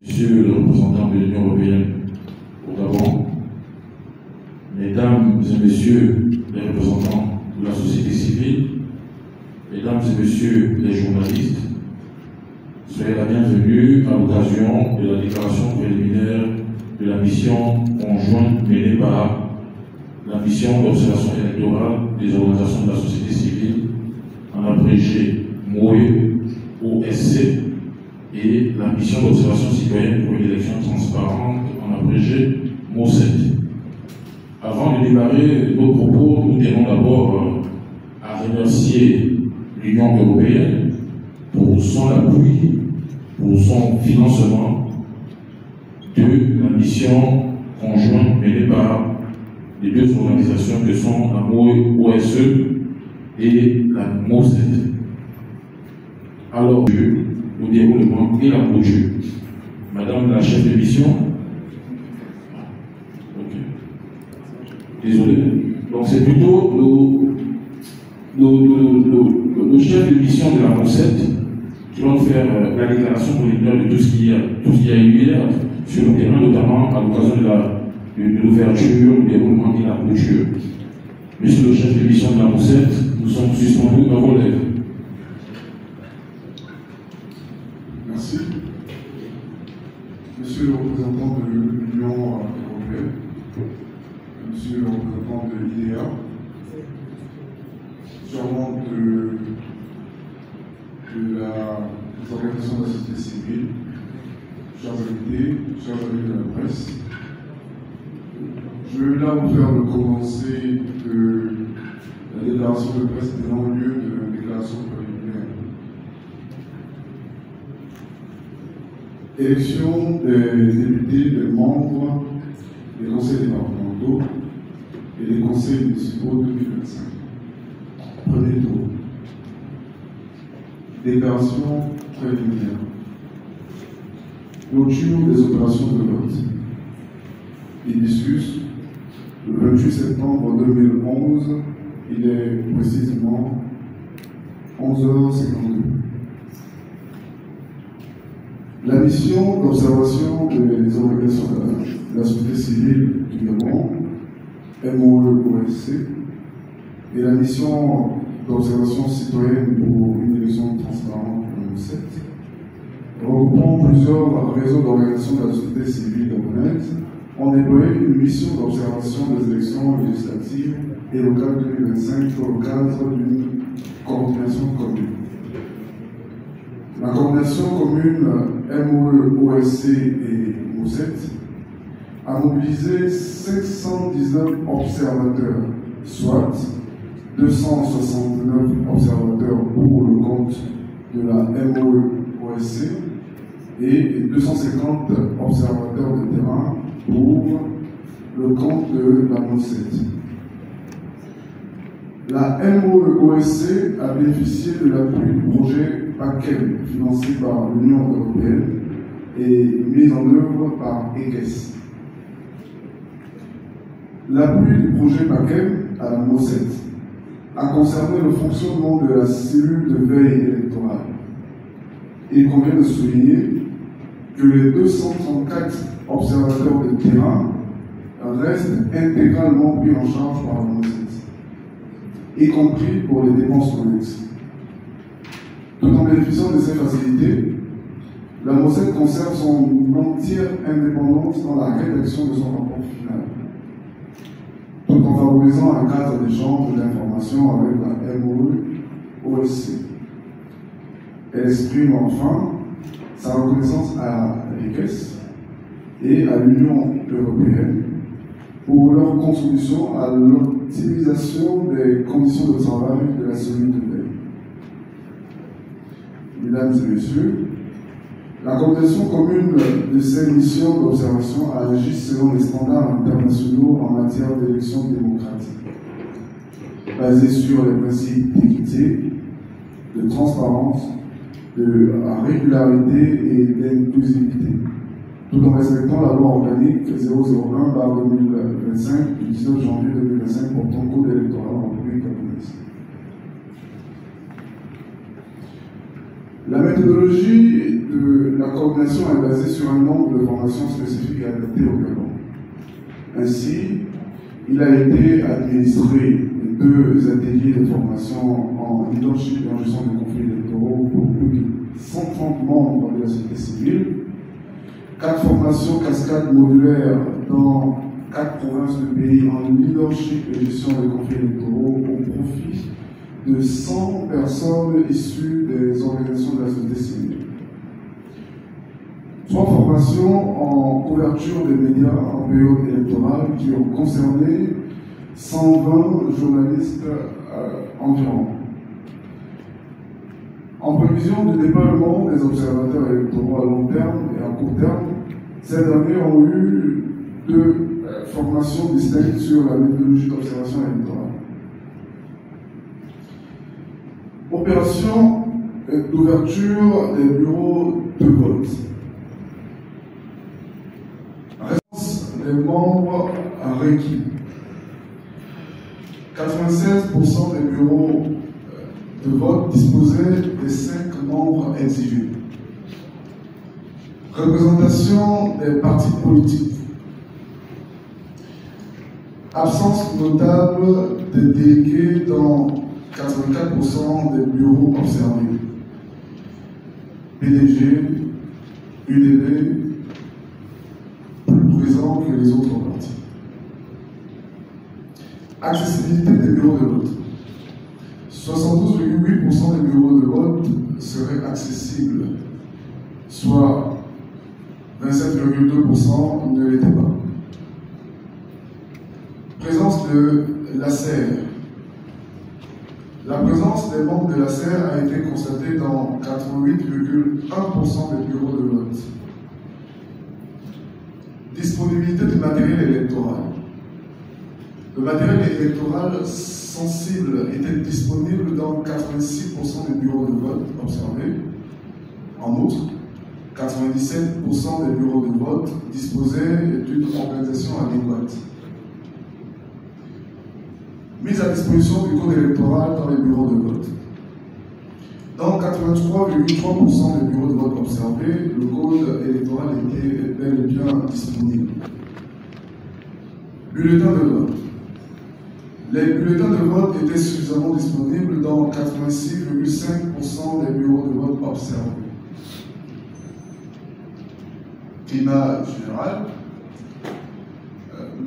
Monsieur le représentant de l'Union européenne au Gabon, Mesdames et Messieurs les représentants de la société civile, Mesdames et Messieurs les journalistes, soyez la bienvenue à l'occasion de la déclaration préliminaire de la mission conjointe menée par la mission d'observation électorale des organisations de la société civile, en abrégé MOE-OSC, et la mission d'observation citoyenne pour une élection transparente, en abrégé MOSET. Avant de démarrer nos propos, nous tenons d'abord à remercier l'Union européenne pour son appui, pour son financement de la mission conjointe menée par les deux organisations que sont la MOE-OSE et la MOSET. Alors, le déroulement et la clôture. Madame la chef de mission. Ok. Désolé. Donc c'est plutôt le chef de mission de la MOSET qui va faire la déclaration préliminaire de tout ce qui a eu hier sur le terrain, notamment à l'occasion de l'ouverture, du déroulement et la clôture. Monsieur le chef de mission de la MOSET, nous sommes suspendus à vos lèvres. Merci. Monsieur le représentant de l'Union européenne, Monsieur le représentant de l'IDEA, sûrement des organisations de la société civile, chers invités, chers amis de la presse, je vais là vous faire le commencer de la déclaration de presse tenant lieu de la déclaration préliminaire. Élection des députés, des membres des conseils départementaux et des conseils municipaux 2025. Premier tour. Déclaration préliminaire. Clôture des opérations de vote. Hibiscus, le 28 septembre 2011, il est précisément 11h52. La mission d'observation des organisations de la société civile du Gabon, MOE-OSC, et la mission d'observation citoyenne pour une élection transparente, MOSET, regroupant plusieurs réseaux d'organisations de la société civile gabonaise, ont déployé une mission d'observation des élections législatives et locales 2025 dans le cadre d'une coordination commune. La coordination commune MOE-OSC et MOSET a mobilisé 519 observateurs, soit 269 observateurs pour le compte de la MOE-OSC et 250 observateurs de terrain pour le compte de la MOSET. La MOE-OSC a bénéficié de l'appui du projet PACEM, financé par l'Union européenne et mis en œuvre par EGES. L'appui du projet PACEM à la MOSET a concerné le fonctionnement de la cellule de veille électorale. Il convient de souligner que les 234 observateurs de terrain restent intégralement pris en charge par la MOSET, y compris pour les dépenses connexes. Tout en bénéficiant de ces facilités, la MOSET conserve son entière indépendance dans la rédaction de son rapport final, tout en favorisant un cadre d'échange d'informations avec la MOE-OSC. Elle exprime enfin sa reconnaissance à l'EGES et à l'Union européenne pour leur contribution à l'optimisation des conditions de travail de la cellule de veille. Mesdames et Messieurs, la coordination commune de ces missions d'observation a agi selon les standards internationaux en matière d'élections démocratiques, basés sur les principes d'équité, de transparence, de régularité et d'inclusivité, tout en respectant la loi organique 001/2025 du 19 janvier 2025 portant code électoral en République gabonaise. La méthodologie de la coordination est basée sur un nombre de formations spécifiques et adaptées au Gabon. Ainsi, il a été administré 2 ateliers de formation en leadership et en gestion des conflits électoraux pour plus de 130 membres de la société civile, 4 formations cascades modulaires dans 4 provinces du pays en leadership et gestion des conflits électoraux au profit de 100 personnes issues des organisations de la société civile. 3 formations en couverture des médias en période électorale qui ont concerné 120 journalistes environ. En prévision du déploiement des observateurs électoraux à long terme et à court terme, ces derniers ont eu 2 formations distinctes sur la méthodologie d'observation électorale. Opération d'ouverture des bureaux de vote. Réponse des membres requis. 96% des bureaux de vote disposaient des 5 membres exigés. Représentation des partis politiques. Absence notable des délégués dans 84% des bureaux observés. PDG, UDP, plus présents que les autres partis. Accessibilité des bureaux de vote. 72,8% des bureaux de vote seraient accessibles, soit 27,2% ne l'étaient pas. Présence de l'ACR. La présence des membres de l'ACR a été constatée dans 88,1% des bureaux de vote. Disponibilité du matériel électoral. Le matériel électoral sensible était disponible dans 86% des bureaux de vote observés. En outre, 97% des bureaux de vote disposaient d'une organisation adéquate. Mise à disposition du code électoral dans les bureaux de vote. Dans 83,3% des bureaux de vote observés, le code électoral était bel et bien disponible. Bulletins de vote. Les bulletins de vote étaient suffisamment disponibles dans 86,5% des bureaux de vote observés. Climat général,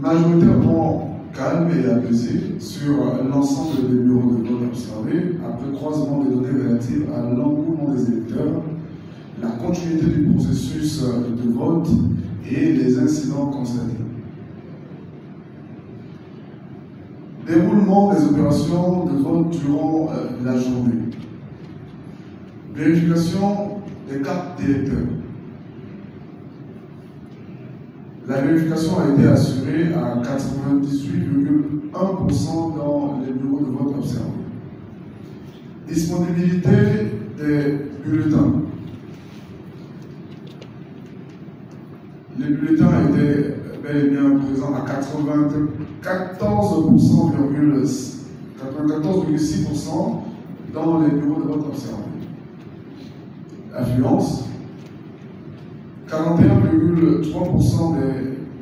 majoritairement calme et apaisé sur l'ensemble des bureaux de vote observés, après croisement des données relatives à l'engouement des électeurs, la continuité du processus de vote et les incidents constatés. Déroulement des opérations de vote durant la journée. Vérification des cartes d'électeurs. La vérification a été assurée à 98,1% dans les bureaux de vote observés. Disponibilité des bulletins. Les bulletins étaient bel et bien présents à 94,6% dans les bureaux de vote observés. Affluence. 41,3% des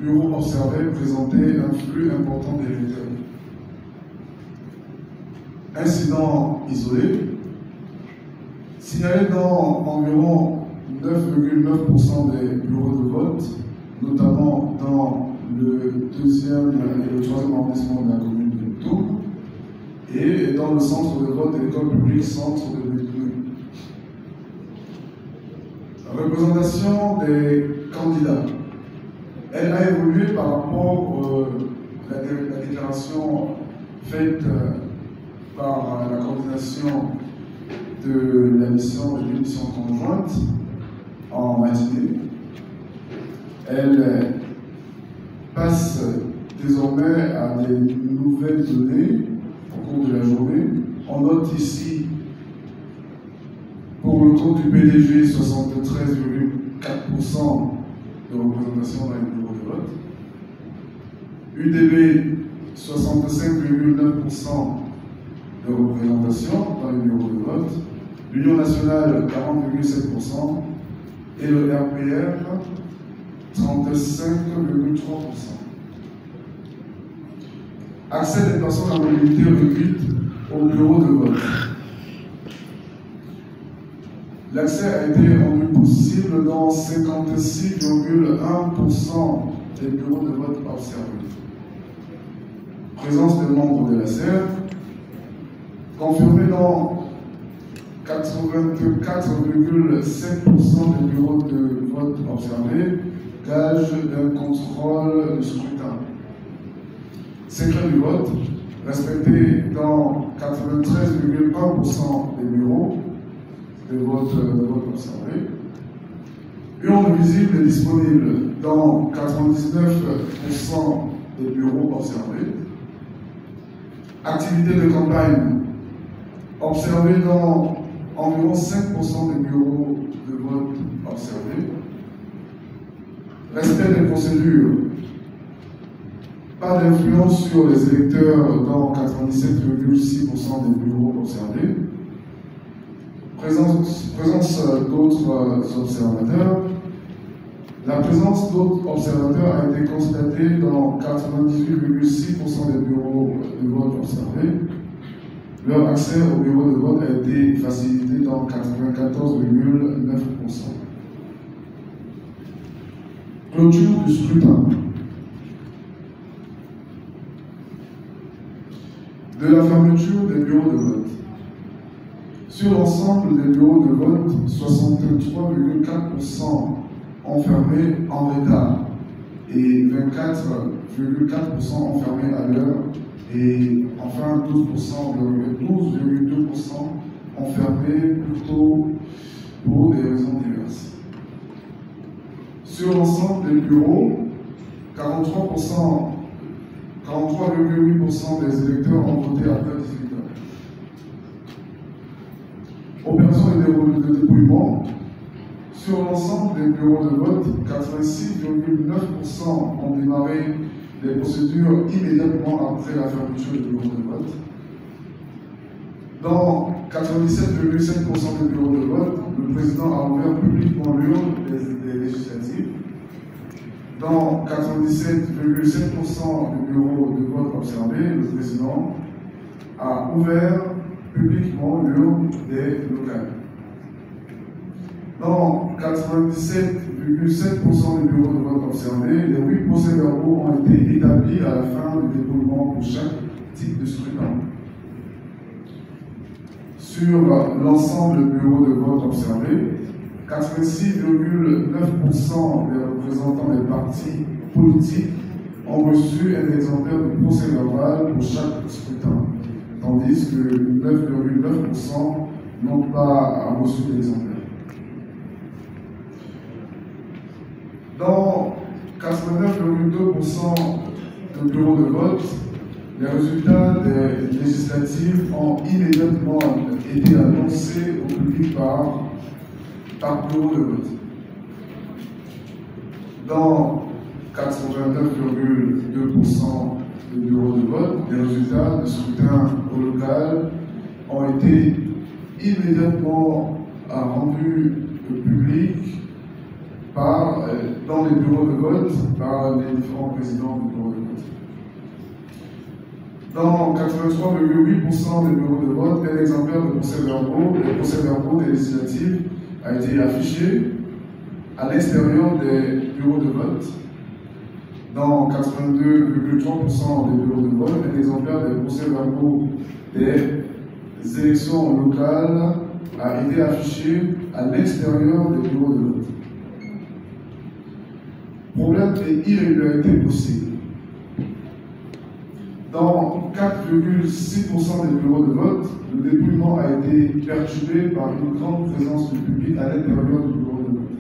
bureaux observés présentaient un flux important d'électeurs. Incidents isolés. Signalés dans environ 9,9% des bureaux de vote, notamment dans le 2e et le 3e arrondissement de la commune de Tours, et dans le centre de vote de l'école publique centre de Béthune. Représentation des candidats. Elle a évolué par rapport à la déclaration faite par la coordination de la mission et de l'émission conjointe en matinée. Elle passe désormais à des nouvelles données au cours de la journée. On note ici pour le compte du PDG 73,4% de représentation dans les bureaux de vote. UDB 65,9% de représentation dans les bureaux de vote. l'Union nationale 40,7% et le RPR 35,3%. Accès des personnes à mobilité réduite au bureau de vote. L'accès a été rendu possible dans 56,1% des bureaux de vote observés. Présence des membres de la CER, confirmée dans 84,7% des bureaux de vote observés, gage d'un contrôle de scrutin. Secret du vote, respecté dans 93,1% des bureaux de vote observés. Urne visible et disponible dans 99% des bureaux observés. Activité de campagne observée dans environ 5% des bureaux de vote observés. Respect des procédures. Pas d'influence sur les électeurs dans 97,6% des bureaux observés. Présence d'autres observateurs. La présence d'autres observateurs a été constatée dans 98,6% des bureaux de vote observés. Leur accès au bureau de vote a été facilité dans 94,9%. Clôture du scrutin. De la fermeture des bureaux de vote. Sur l'ensemble des bureaux de vote, 63,4% enfermés en retard et 24,4% enfermés à l'heure et enfin 12,2% enfermés plutôt pour des raisons diverses. Sur l'ensemble des bureaux, 43,8% des électeurs ont voté après 18 heures. Opération de dépouillement. Sur l'ensemble des bureaux de vote, 86,9% ont démarré les procédures immédiatement après la fermeture du bureau de vote. Dans 97,7% des bureaux de vote, le président a ouvert publiquement l'urne des législatives. Dans 97,7% des bureaux de vote observés, le président a ouvert publiquement l'urne des locales. Dans 97,7% des bureaux de vote observés, les 8 procès-verbaux ont été établis à la fin du dépouillement pour chaque type de scrutin. Sur l'ensemble des bureaux de vote observés, 86,9% des représentants des partis politiques ont reçu un exemplaire de procès-verbal pour chaque scrutin, tandis que 9,9% n'ont pas reçu d'exemplaire. Dans 89,2% de bureaux de vote, les résultats des législatives ont immédiatement été annoncés au public par bureau de vote. Dans 89,2% de bureaux de vote, les résultats de scrutin au local ont été immédiatement rendus publics dans les bureaux de vote par les différents présidents du bureau de vote. Dans 83,8% des bureaux de vote, un exemplaire de procès-verbaux des législatives a été affiché à l'extérieur des bureaux de vote. Dans 82,3% des bureaux de vote, un exemplaire des procès-verbaux des élections locales a été affiché à l'extérieur des bureaux de vote. Problème et irrégularité possible. Dans 4,6% des bureaux de vote, le dépouillement a été perturbé par une grande présence du public à l'intérieur du bureau de vote.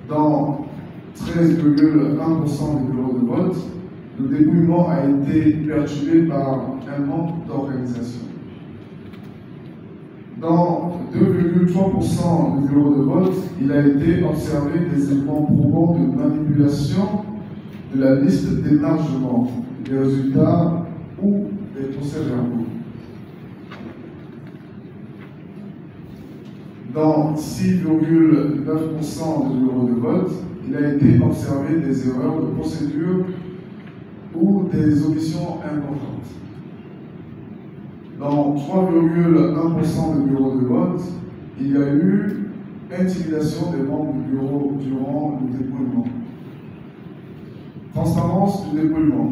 Dans 13,1% des bureaux de vote, le dépouillement a été perturbé par un manque d'organisation. Dans 2,3% des bureaux de vote, il a été observé des éléments probants de manipulation de la liste d'émargement, des résultats ou des procès-verbaux. Dans 6,9% des bureaux de vote, il a été observé des erreurs de procédure ou des omissions importantes. Dans 3,1% des bureaux de vote, il y a eu intimidation des membres du bureau durant le dépouillement. Transparence du dépouillement.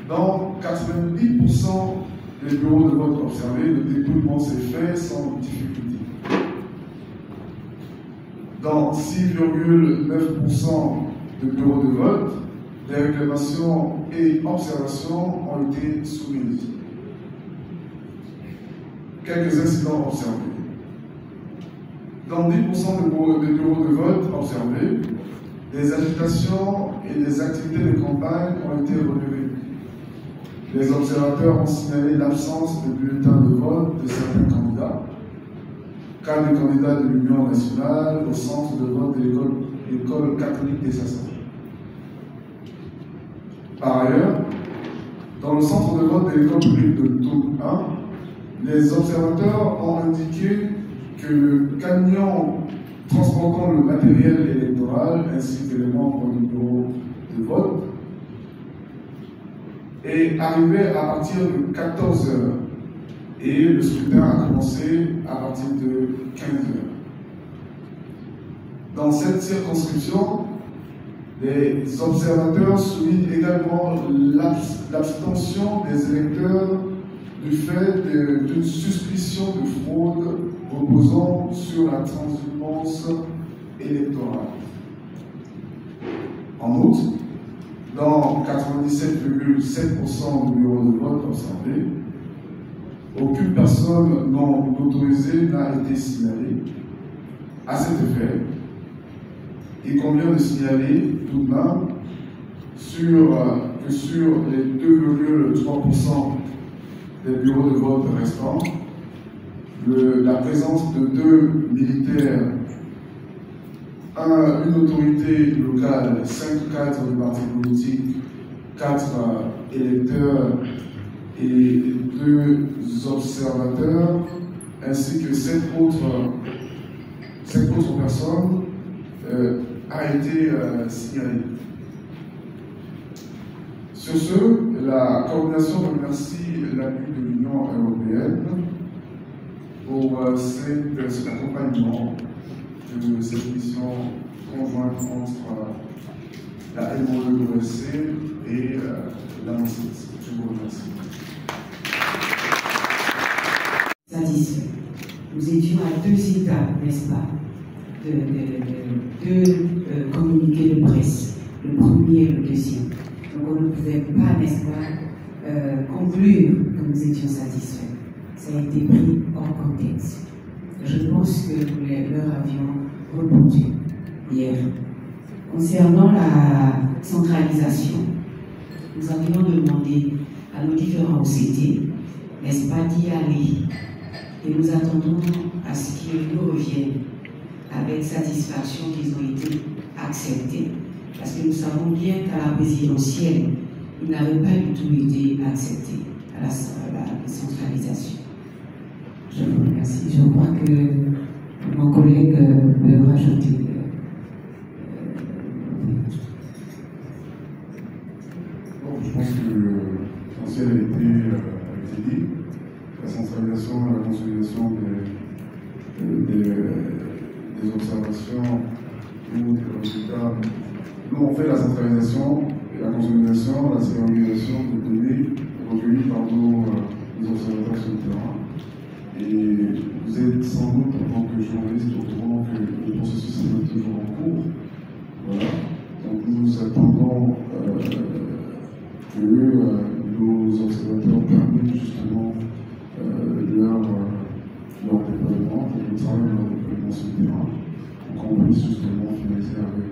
Dans 90% des bureaux de vote observés, le dépouillement s'est fait sans difficulté. Dans 6,9% de bureaux de vote, les réclamations et observations ont été soumises. Quelques incidents observés. Dans 10% des bureaux de vote observés, des agitations et des activités de campagne ont été relevées. Les observateurs ont signalé l'absence de bulletins de vote de certains candidats, cas de candidats de l'Union nationale au centre de vote de l'école catholique des Sassans. Par ailleurs, dans le centre de vote de l'école publique de Toul 1, les observateurs ont indiqué que le camion transportant le matériel électoral ainsi que les membres du bureau de vote est arrivé à partir de 14 h et le scrutin a commencé à partir de 15 h. Dans cette circonscription, les observateurs soulignent également l'abstention des électeurs du fait d'une suspicion de fraude reposant sur la transhumance électorale. En outre, dans 97,7% du bureau de vote observé, aucune personne non autorisée n'a été signalée. À cet effet, il convient de signaler tout de même que sur les 2,3% des bureaux de vote restants, la présence de 2 militaires, une autorité locale, 5 cadres de partis politiques, 4 électeurs et 2 observateurs, ainsi que 7 autres personnes a été signalée. Sur ce, la coordination remercie l'appui de l'Union européenne pour cet accompagnement de cette mission conjointe entre la MOE-OSC et la MOSET. Je vous remercie. Satisfait. Nous étions à 2 étapes, n'est-ce pas, de communiqués de presse, le premier et le deuxième. Donc on ne pouvait pas, n'est-ce pas, conclure que nous étions satisfaits. Ça a été pris hors contexte. Je pense que nous leur avions répondu hier. Concernant la centralisation, nous avions demandé à nos différents OCT, n'est-ce pas, d'y aller. Et nous attendons à ce qu'ils nous reviennent avec satisfaction qu'ils ont été acceptés. Parce que nous savons bien qu'à la présidentielle, ils n'avaient pas du tout été acceptés à la centralisation. Je vous remercie. Je crois que mon collègue peut rajouter. Bon, je pense que l'essentiel a été dit. La centralisation et la consolidation des observations ou des résultats. Nous, on fait la centralisation et la consolidation, la sécurisation de données recueillies par nos observateurs sur le terrain. Et vous êtes sans doute, en tant que journaliste, au courant que le processus est toujours en cours. Voilà. Donc nous attendons que nos observateurs terminent justement leur déploiement, pour le travail de leur déploiement sur le terrain, pour qu'on puisse justement finaliser avec